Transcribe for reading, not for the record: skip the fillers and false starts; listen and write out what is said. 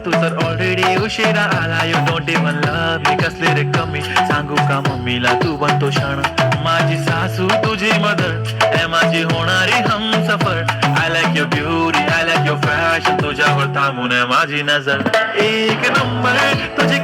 तू तर ऑलरेडी उशिरा आला. You don't even love me. कसले रे कमी सांगू का मम्मीला तू बनतो शाण. माझी सासू तुझी मदर ए माझी होणारी Humsafar. I like your beauty, I like your fashion. तुझ्यावर थांबून माझी नजर एक नंबर तुझी